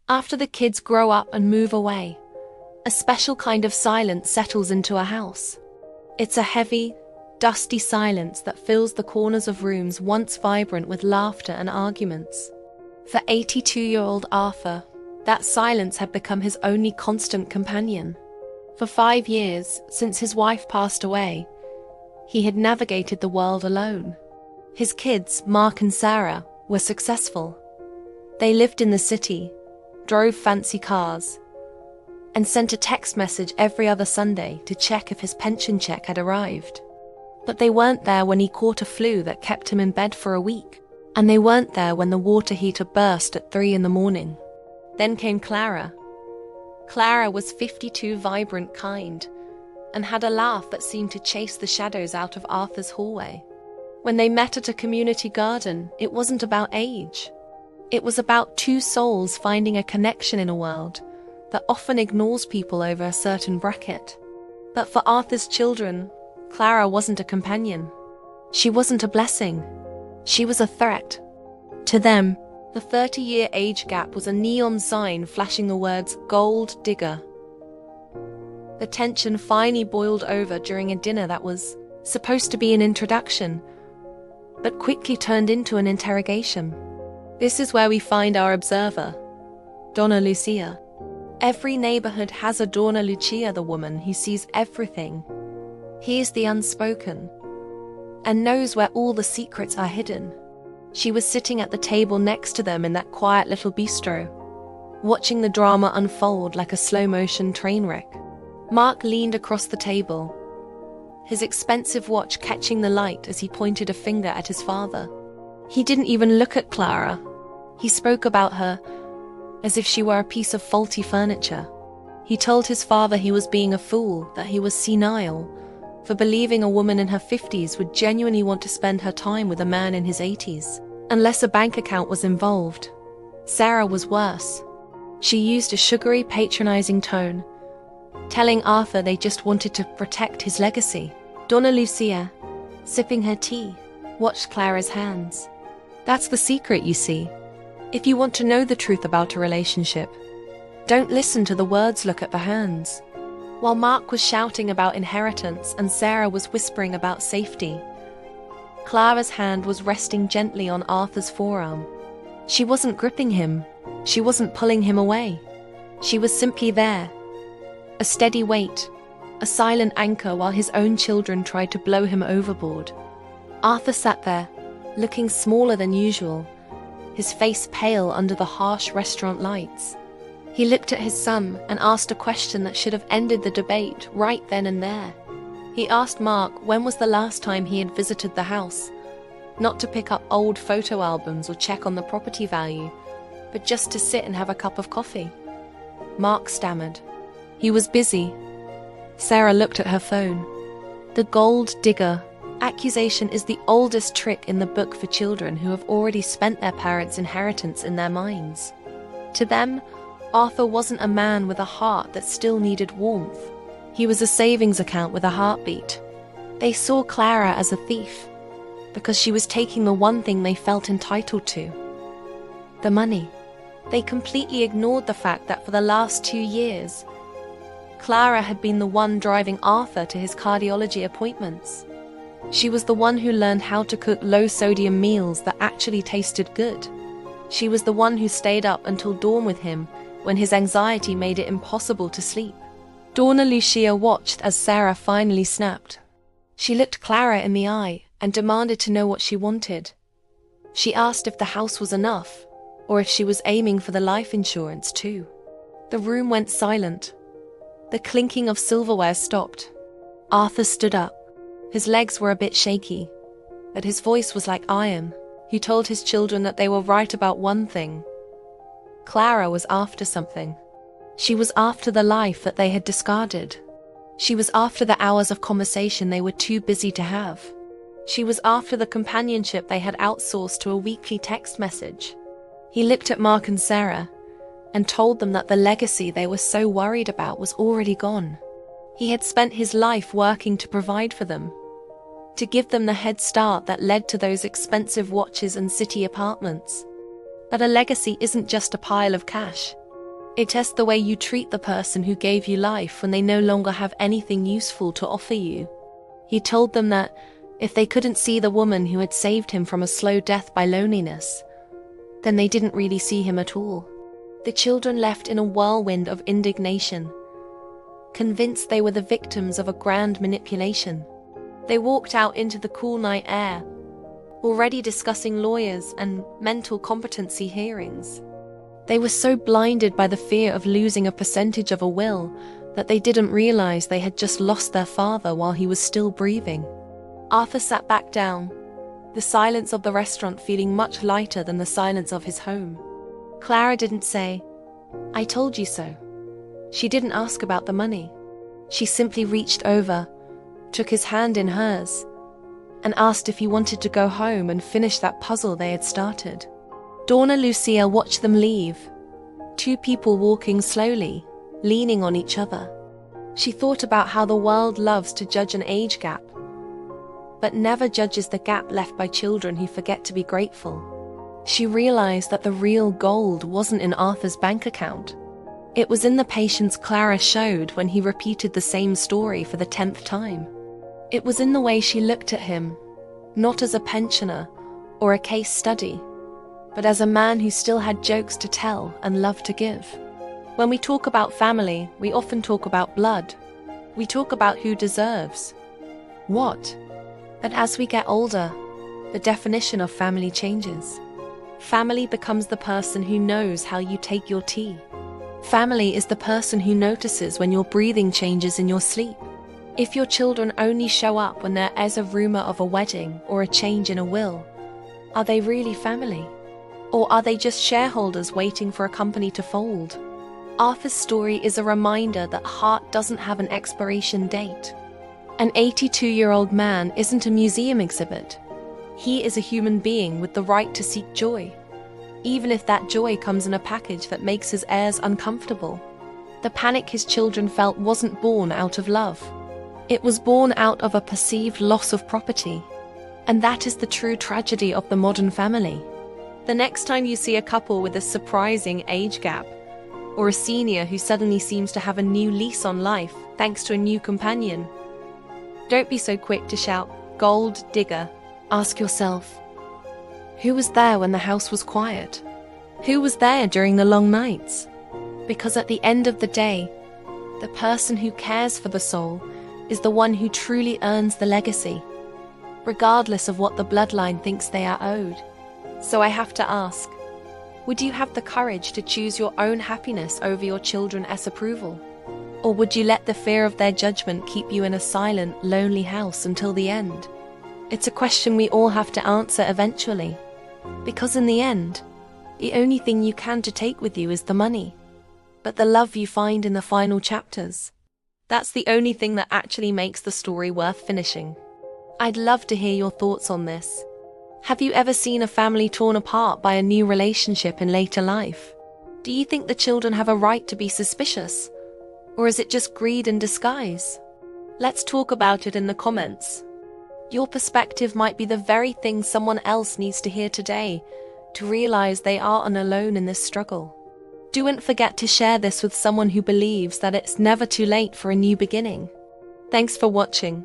After the kids grow up and move away, a special kind of silence settles into a house. It's a heavy, dusty silence that fills the corners of rooms once vibrant with laughter and arguments. For 82-year-old Arthur, that silence had become his only constant companion. For 5 years, since his wife passed away, he had navigated the world alone. His kids, Mark and Clara, were successful. They lived in the city, drove fancy cars, and sent a text message every other Sunday to check if his pension check had arrived. But they weren't there when he caught a flu that kept him in bed for a week, and they weren't there when the water heater burst at 3 a.m. Then came Clara. Clara was 52, vibrant, kind, and had a laugh that seemed to chase the shadows out of Arthur's hallway. When they met at a community garden, it wasn't about age. It was about two souls finding a connection in a world that often ignores people over a certain bracket. But for Arthur's children, Clara wasn't a companion. She wasn't a blessing. She was a threat. To them, the 30-year age gap was a neon sign flashing the words "Gold Digger." The tension finally boiled over during a dinner that was supposed to be an introduction, but quickly turned into an interrogation. This is where we find our observer, Donna Lucia. Every neighborhood has a Donna Lucia, the woman who sees everything, hears the unspoken, and knows where all the secrets are hidden. She was sitting at the table next to them in that quiet little bistro, watching the drama unfold like a slow-motion train wreck. Mark leaned across the table, his expensive watch catching the light as he pointed a finger at his father. He didn't even look at Clara. He spoke about her as if she were a piece of faulty furniture. He told his father he was being a fool, that he was senile for believing a woman in her 50s would genuinely want to spend her time with a man in his 80s, unless a bank account was involved. Sarah was worse. She used a sugary, patronizing tone, telling Arthur they just wanted to protect his legacy. Donna Lucia, sipping her tea, watched Clara's hands. That's the secret, you see. If you want to know the truth about a relationship, don't listen to the words, look at the hands. While Mark was shouting about inheritance and Sarah was whispering about safety, Clara's hand was resting gently on Arthur's forearm. She wasn't gripping him. She wasn't pulling him away. She was simply there, a steady weight, a silent anchor while his own children tried to blow him overboard. Arthur sat there, looking smaller than usual, his face pale under the harsh restaurant lights. He looked at his son and asked a question that should have ended the debate right then and there. He asked Mark when was the last time he had visited the house, not to pick up old photo albums or check on the property value, but just to sit and have a cup of coffee. Mark stammered. He was busy. Sarah looked at her phone. The gold digger accusation is the oldest trick in the book for children who have already spent their parents' inheritance in their minds. To them, Arthur wasn't a man with a heart that still needed warmth. He was a savings account with a heartbeat. They saw Clara as a thief because she was taking the one thing they felt entitled to: the money. They completely ignored the fact that for the last 2 years, Clara had been the one driving Arthur to his cardiology appointments. She was the one who learned how to cook low-sodium meals that actually tasted good. She was the one who stayed up until dawn with him when his anxiety made it impossible to sleep. Donna Lucia watched as Sarah finally snapped. She looked Clara in the eye and demanded to know what she wanted. She asked if the house was enough, or if she was aiming for the life insurance too. The room went silent. The clinking of silverware stopped. Arthur stood up. His legs were a bit shaky, but his voice was like iron. He told his children that they were right about one thing. Clara was after something. She was after the life that they had discarded. She was after the hours of conversation they were too busy to have. She was after the companionship they had outsourced to a weekly text message. He looked at Mark and Sarah and told them that the legacy they were so worried about was already gone. He had spent his life working to provide for them, to give them the head start that led to those expensive watches and city apartments. But a legacy isn't just a pile of cash. It tests the way you treat the person who gave you life when they no longer have anything useful to offer you. He told them that if they couldn't see the woman who had saved him from a slow death by loneliness, then they didn't really see him at all. The children left in a whirlwind of indignation, convinced they were the victims of a grand manipulation. They walked out into the cool night air, already discussing lawyers and mental competency hearings. They were so blinded by the fear of losing a percentage of a will that they didn't realize they had just lost their father while he was still breathing. Arthur sat back down, the silence of the restaurant feeling much lighter than the silence of his home. Clara didn't say, "I told you so." She didn't ask about the money. She simply reached over, took his hand in hers, and asked if he wanted to go home and finish that puzzle they had started. Dawn and Lucia watched them leave, two people walking slowly, leaning on each other. She thought about how the world loves to judge an age gap, but never judges the gap left by children who forget to be grateful. She realized that the real gold wasn't in Arthur's bank account. It was in the patience Clara showed when he repeated the same story for the 10th time. It was in the way she looked at him, not as a pensioner or a case study, but as a man who still had jokes to tell and love to give. When we talk about family, we often talk about blood. We talk about who deserves what. But as we get older, the definition of family changes. Family becomes the person who knows how you take your tea. Family is the person who notices when your breathing changes in your sleep. If your children only show up when there is a rumor of a wedding or a change in a will, are they really family? Or are they just shareholders waiting for a company to fold? Arthur's story is a reminder that heart doesn't have an expiration date. An 82-year-old man isn't a museum exhibit. He is a human being with the right to seek joy, even if that joy comes in a package that makes his heirs uncomfortable. The panic his children felt wasn't born out of love. It was born out of a perceived loss of property. And that is the true tragedy of the modern family. The next time you see a couple with a surprising age gap, or a senior who suddenly seems to have a new lease on life thanks to a new companion, don't be so quick to shout, "Gold digger." Ask yourself, who was there when the house was quiet? Who was there during the long nights? Because at the end of the day, the person who cares for the soul is the one who truly earns the legacy, regardless of what the bloodline thinks they are owed. So I have to ask, would you have the courage to choose your own happiness over your children's approval? Or would you let the fear of their judgment keep you in a silent, lonely house until the end? It's a question we all have to answer eventually. Because in the end, the only thing you can to take with you is the money. But the love you find in the final chapters, that's the only thing that actually makes the story worth finishing. I'd love to hear your thoughts on this. Have you ever seen a family torn apart by a new relationship in later life? Do you think the children have a right to be suspicious? Or is it just greed in disguise? Let's talk about it in the comments. Your perspective might be the very thing someone else needs to hear today to realize they aren't alone in this struggle. Don't forget to share this with someone who believes that it's never too late for a new beginning. Thanks for watching.